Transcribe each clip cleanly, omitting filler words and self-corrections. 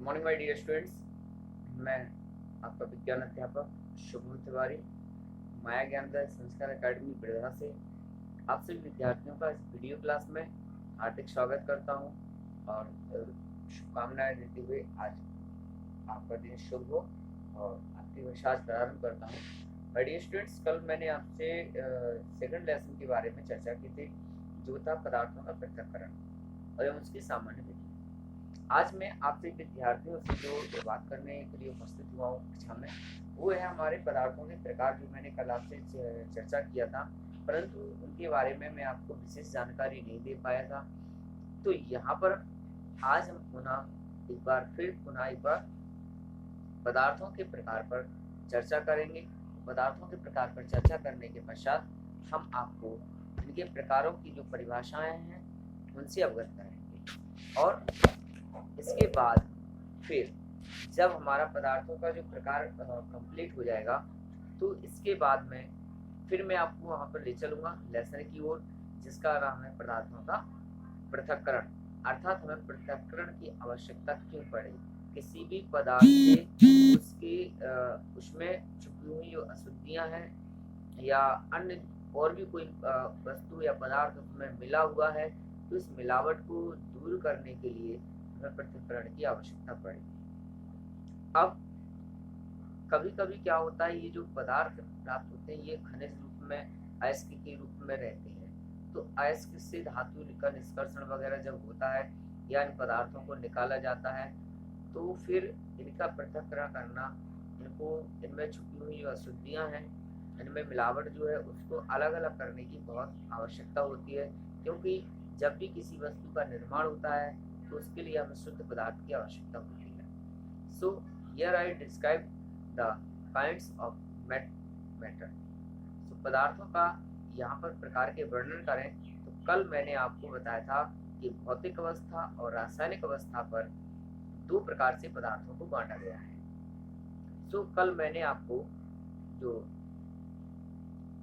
Morning my dear students. मैं आपका विज्ञान अध्यापक शुभम तिवारी माया ज्ञानदाय संस्कार एकेडमी बिरधा से आप सभी विद्यार्थियों का इस वीडियो क्लास में हार्दिक स्वागत करता हूं और शुभकामनाएं देते हुए आज आपका दिन शुभ हो और आपकी आज प्रारंभ करता हूं। माय डियर स्टूडेंट्स, कल मैंने आपसे सेकंड लेसन के बारे में चर्चा की थी, जो था पदार्थों का पृथक्करण और उसकी सामान्य विधि। आज मैं आपसे विद्यार्थियों से जो बात करने के लिए उपस्थित हुआ हूँ कक्षा में, वो है हमारे पदार्थों के प्रकार, जो मैंने कल आपसे चर्चा किया था, परंतु उनके बारे में मैं आपको विशेष जानकारी नहीं दे पाया था। तो यहाँ पर आज हम पुनः एक बार पदार्थों के प्रकार पर चर्चा करेंगे। पदार्थों के प्रकार पर चर्चा करने के पश्चात हम आपको इनके प्रकारों की जो परिभाषाएं हैं उनसे अवगत करेंगे और इसके बाद फिर जब हमारा पदार्थों का जो प्रकार कंप्लीट हो जाएगा, तो इसके बाद में फिर मैं आपको वहां पर ले चलूंगा लेसन की ओर, जिसका नाम है पदार्थों का पृथक्करण। अर्थात हमें पृथक्करण की आवश्यकता क्यों पड़े, किसी भी पदार्थ से उसके उसमें छुपी हुई जो अशुद्धियां हैं या अन्य और भी कोई वस्तु या पदार्थ उसमें मिला हुआ है, तो इस मिलावट को दूर करने के लिए हमें पृथक्करण की आवश्यकता पड़ेगी। अब कभी कभी क्या होता है, ये जो पदार्थ प्राप्त होते हैं ये खनिज रूप में अयस्क के रूप में रहते हैं। तो अयस्क से धातु का निष्कर्षण वगैरह जब होता है या इन पदार्थों को निकाला जाता है, तो फिर इनका पृथक्करण करना, इनको इनमें छुपी हुई जो अशुद्धियां हैं, इनमें मिलावट जो है उसको अलग अलग करने की बहुत आवश्यकता होती है, क्योंकि जब भी किसी वस्तु का निर्माण होता है तो उसके लिए हमें शुद्ध पदार्थ की आवश्यकता होती है। So here I describe the kinds of matter. तो पदार्थों का यहाँ पर प्रकार के वर्णन करें तो कल मैंने आपको बताया था कि भौतिक अवस्था और रासायनिक अवस्था पर दो प्रकार से पदार्थों को बांटा गया है। सो कल मैंने आपको जो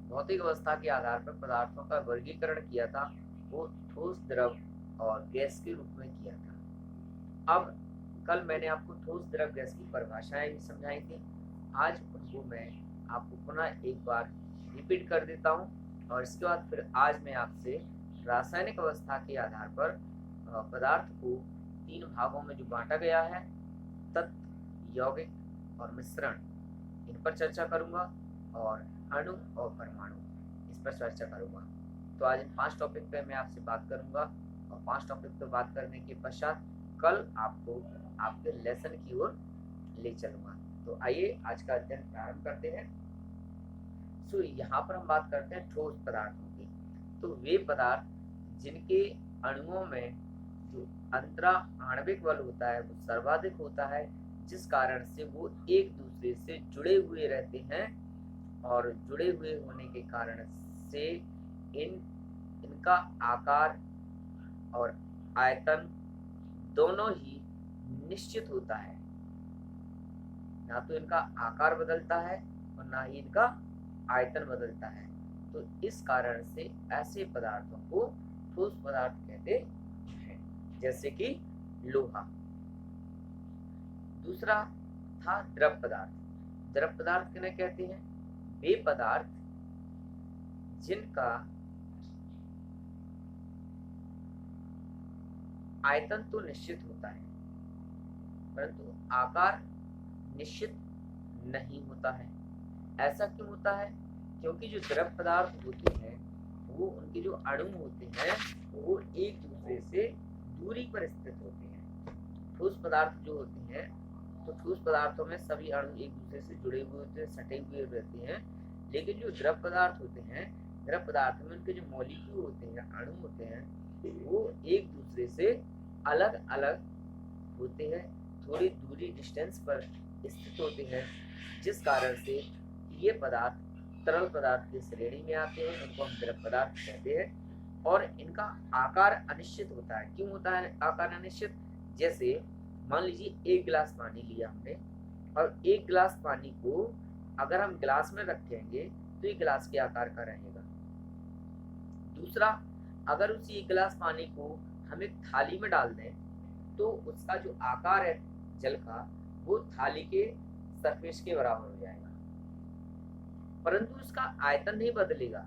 भौतिक अवस्था के आधार पर पदार्थों का वर्गीकरण किया था वो ठोस, द्रव और गैस के रूप में किया था। अब कल मैंने आपको ठोस, द्रव, गैस की परिभाषाएं भी समझाई थी। आज उनको मैं आपको पुनः एक बार रिपीट कर देता हूं और इसके बाद फिर आज मैं आपसे रासायनिक अवस्था के आधार पर पदार्थ को तीन भागों में जो बांटा गया है, तत्व, यौगिक और मिश्रण, इन पर चर्चा करूंगा और अणु और परमाणु, इस पर चर्चा करूंगा। तो आज इन 5 टॉपिक पे मैं आपसे बात करूंगा और 5 टॉपिक पे बात करने के पश्चात कल आपको आपके लेसन की ओर ले चलूंगा। तो आइए आज का अध्ययन प्रारंभ करते हैं। सो यहाँ पर हम बात करते हैं ठोस पदार्थों की। तो वे पदार्थ जिनके अणुओं में जो अंतरा आणविक बल होता है वो सर्वाधिक होता है, जिस कारण से वो एक दूसरे से जुड़े हुए रहते हैं और जुड़े हुए होने के कारण से इनका आकार और आयतन दोनों ही निश्चित होता है। ना तो इनका आकार बदलता है और ना ही इनका आयतन बदलता है। तो इस कारण से ऐसे पदार्थों को ठोस पदार्थ कहते हैं, जैसे कि लोहा। दूसरा था द्रव पदार्थ। द्रव पदार्थ किन्हें कहते हैं? वे पदार्थ जिनका आयतन तो निश्चित होता है परंतु आकार निश्चित नहीं होता है। ऐसा क्यों होता है? क्योंकि जो द्रव पदार्थ होते हैं वो उनके जो अणु होते हैं वो एक दूसरे से दूरी पर स्थित होते हैं। ठोस पदार्थ जो होते हैं, तो ठोस पदार्थों में सभी अणु एक दूसरे से जुड़े हुए होते हैं, सटे हुए रहते हैं। लेकिन जो द्रव पदार्थ होते हैं, द्रव पदार्थ में उनके जो मॉलिक्यूल होते हैं, अणु होते हैं, वो एक दूसरे से अलग अलग होते हैं, थोड़ी दूरी डिस्टेंस पर स्थित होते हैं, जिस कारण से ये पदार्थ तरल पदार्थ की श्रेणी में आते हैं। उनको हम द्रव पदार्थ कहते हैं और इनका आकार अनिश्चित होता है। क्यों होता है आकार अनिश्चित? जैसे मान लीजिए एक गिलास पानी लिया हमने और एक गिलास पानी को अगर हम गिलास में रखेंगे तो ये गिलास के आकार का रहेगा। दूसरा, अगर उसी एक गिलास पानी को हम एक थाली में डाल दें तो उसका जो आकार है, जल का वो थाली के सरफेस के बराबर हो जाएगा, परंतु इसका आयतन नहीं बदलेगा।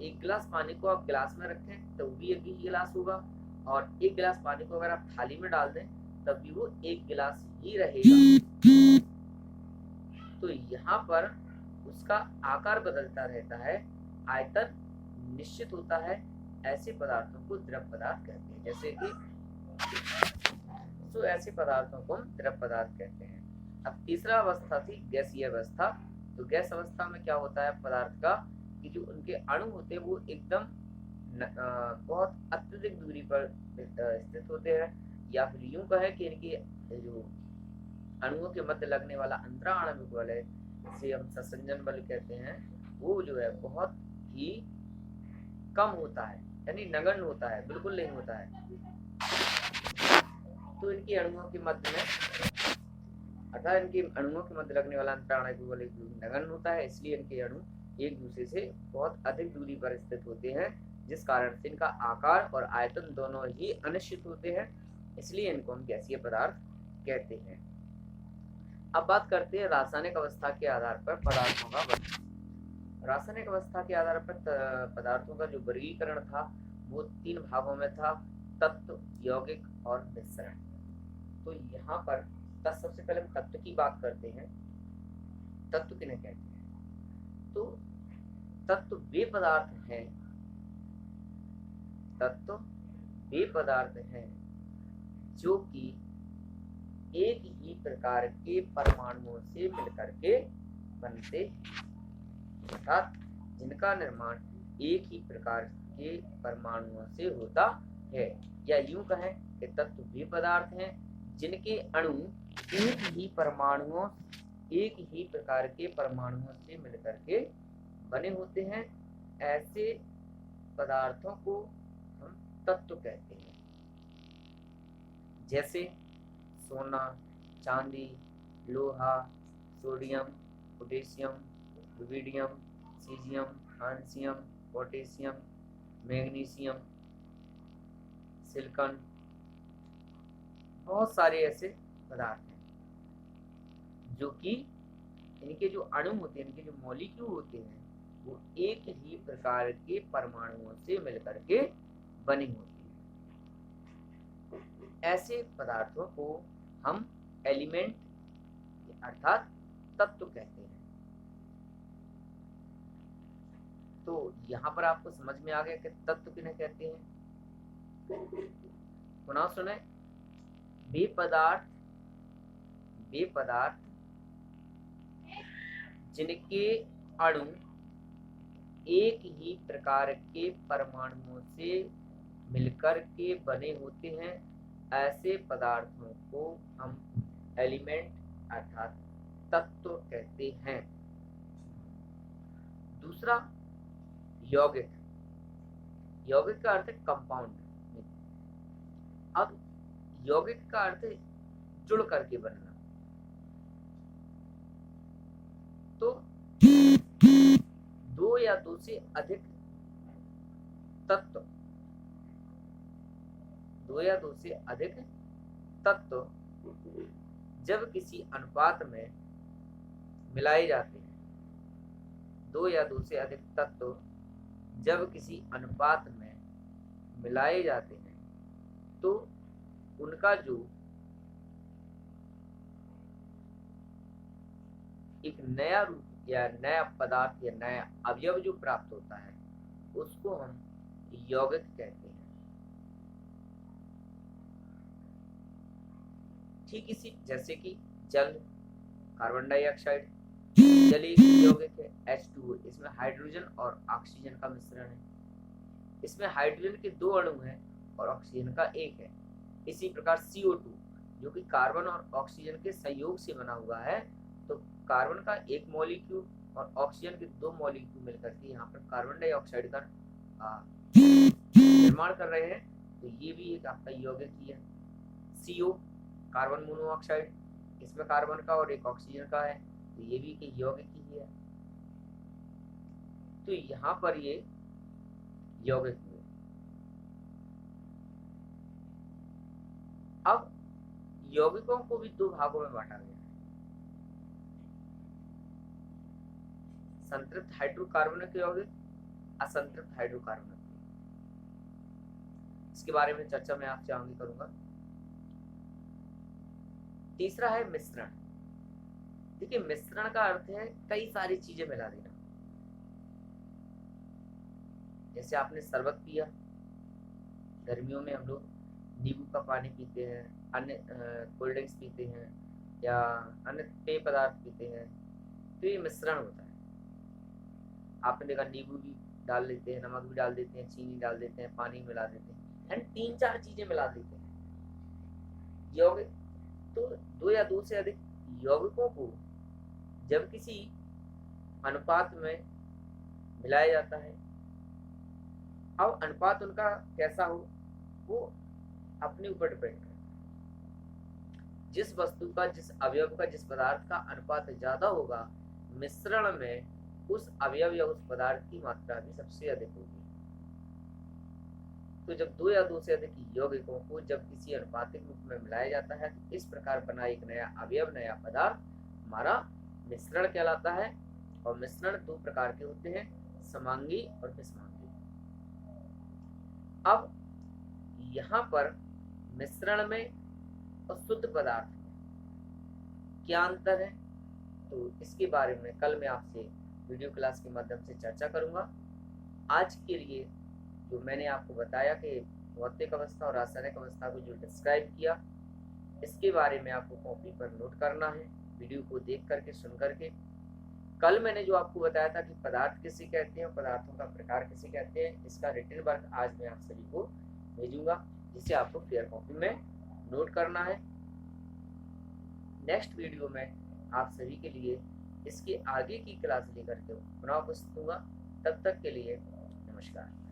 एक गिलास पानी को आप गिलास में रखें तो भी एक ही गिलास होगा, और एक गिलास पानी को अगर आप थाली में डाल दें तब भी वो एक गिलास ही रहेगा। तो यहाँ पर उसका आकार बदलता रहता है, आयतन निश्चित होता है। ऐसे पदार्थों को द्रव पदार्थ कहते हैं, जैसे कि तो ऐसे पदार्थों को हम द्रव पदार्थ कहते हैं। अब तीसरा अवस्था थी गैसीय अवस्था। तो गैस अवस्था में क्या होता है पदार्थ का कि जो उनके अणु होते हैं वो एकदम बहुत अत्यधिक दूरी पर स्थित होते हैं, या फिर यूं कहे कि इनकी जो अणुओं के मध्य लगने वाला अंतराणविक बल है, जिसे हम ससंजन बल कहते हैं, वो जो है बहुत ही कम होता है, यानी नगण्य होता है, बिल्कुल नहीं होता है। तो इनकी अणुओं के मध्य में अर्थात इनके अणुओं के मध्य लगने वाला अंतराणविक बल नगण्य होता है, इसलिए इनके अणु एक दूसरे से बहुत अधिक दूरी पर स्थित होते हैं, जिस कारण से इनका आकार और आयतन दोनों ही अनिश्चित होते हैं, इसलिए इनको हम गैसीय पदार्थ कहते हैं। अब बात करते हैं रासायनिक अवस्था के आधार पर पदार्थों का वर्गीकरण। रासायनिक अवस्था के आधार पर पदार्थों का जो वर्गीकरण था वो 3 भागों में था, तत्व, यौगिक और मिश्रण। तो यहाँ पर सबसे पहले हम तत्व की बात करते हैं। तत्व किन्हें कहते हैं? तो तत्व वे पदार्थ हैं, तत्व वे पदार्थ हैं जो कि एक ही प्रकार के परमाणुओं से मिलकर के बनते, अर्थात जिनका निर्माण एक ही प्रकार के परमाणुओं से होता है, या यूं कहें कि तत्व वे पदार्थ हैं जिनके अणु एक ही प्रकार के परमाणुओं से मिलकर के बने होते हैं। ऐसे पदार्थों को हम तत्व कहते हैं, जैसे सोना, चांदी, लोहा, sodium, potassium, rubidium, caesium, francium, potassium, magnesium, silicon, बहुत सारे ऐसे पदार्थ हैं जो कि इनके जो अणु होते हैं, इनके जो मॉलिक्यूल होते हैं, वो एक ही प्रकार के परमाणुओं से मिलकर के बने होते हैं। ऐसे पदार्थों को हम एलिमेंट अर्थात तत्व कहते हैं। तो यहाँ पर आपको समझ में आ गया कि तत्व किन्हें कहते हैं। पुनः सुने, वे पदार्थ जिनके अणु एक ही प्रकार के परमाणुओं से मिलकर के बने होते हैं, ऐसे पदार्थों को हम एलिमेंट अर्थात तत्व कहते हैं। दूसरा यौगिक। यौगिक का अर्थ है कंपाउंड। अब यौगिक का अर्थ है जुड़ करके बनना। तो दो या दो से अधिक तत्व जब किसी अनुपात में मिलाए जाते हैं, दो या दो से अधिक तत्व जब किसी अनुपात में मिलाए जाते हैं तो उनका जो एक नया रूप या नया पदार्थ या नया अवयव जो प्राप्त होता है उसको हम यौगिक कहते हैं। ठीक इसी जैसे कि जल, कार्बन डाइऑक्साइड, जल एक यौगिक है H2O, इसमें हाइड्रोजन और ऑक्सीजन का मिश्रण है। इसमें हाइड्रोजन के 2 अणु हैं और ऑक्सीजन का 1 है। इसी प्रकार CO2 जो कि कार्बन और ऑक्सीजन के संयोग से बना हुआ है, तो कार्बन का 1 मॉलिक्यूल और ऑक्सीजन के 2 मॉलिक्यूल मिलकर के यहाँ पर कार्बन डाइऑक्साइड का निर्माण कर रहे हैं, तो ये भी एक आपका यौगिक ही है। CO कार्बन मोनोऑक्साइड, इसमें कार्बन का और 1 ऑक्सीजन का है, तो ये भी एक यौगिक ही है। तो यहाँ पर ये यौगिक हुए। अब यौगिकों को भी दो भागों में बांटा गया है, संतृप्त हाइड्रोकार्बनिक यौगिक, असंतृप्त हाइड्रोकार्बनिक। इसके बारे में चर्चा मैं आपसे आगे करूंगा। तीसरा है मिश्रण। देखिए, मिश्रण का अर्थ है कई सारी चीजें मिला देना। जैसे आपने शरबत पिया, गर्मियों में हम लोग नींबू का पानी पीते हैं, अन्य कोल्ड ड्रिंक्स पीते हैं या अन्य पेय पदार्थ पीते हैं, तो ये मिश्रण होता है। आपने देखा नींबू भी डाल लेते हैं, नमक भी डाल देते हैं, चीनी डाल देते हैं, पानी मिला देते हैं, यानी 3-4 चीजें मिला देते हैं। यौगिक तो 2 या 2 से अधिक यौगिकों को जब किसी अनुपात में मिलाया जाता है, अब अनुपात उनका कैसा हो वो अपने ऊपर डिपेंड करता है। जिस वस्तु का, जिस अवयव का, जिस पदार्थ का अनुपात ज्यादा होगा, मिश्रण में उस अवयव या उस पदार्थ की मात्रा भी सबसे अधिक होगी। तो जब 2 या 2 से अधिक यौगिकों को जब किसी अनुपातिक रूप में मिलाया जाता है, तो इस प्रकार बना एक नया अवयव, नया पदार्थ हमारा मिश्रण कहलाता है। और मिश्रण 2 प्रकार के होते हैं, समांगी और विषमांगी। अब यहाँ पर मिश्रण में और शुद्ध पदार्थ में क्या अंतर है, तो इसके बारे में कल मैं आपसे वीडियो क्लास के माध्यम से चर्चा करूंगा। आज के लिए जो मैंने आपको बताया कि भौतिक अवस्था और रासायनिक अवस्था को जो डिस्क्राइब किया, इसके बारे में आपको कॉपी पर नोट करना है, वीडियो को देख करके, सुन करके। कल मैंने जो आपको बताया था कि पदार्थ किसे कहते हैं और पदार्थों का प्रकार किसे कहते हैं, इसका रिटन वर्क आज मैं आप सभी को भेजूंगा, जिसे आपको फेयर कॉपी में नोट करना है। नेक्स्ट वीडियो में आप सभी के लिए इसके आगे की क्लास लेकर के पुनः उपस्थित होगा। तब तक के लिए नमस्कार।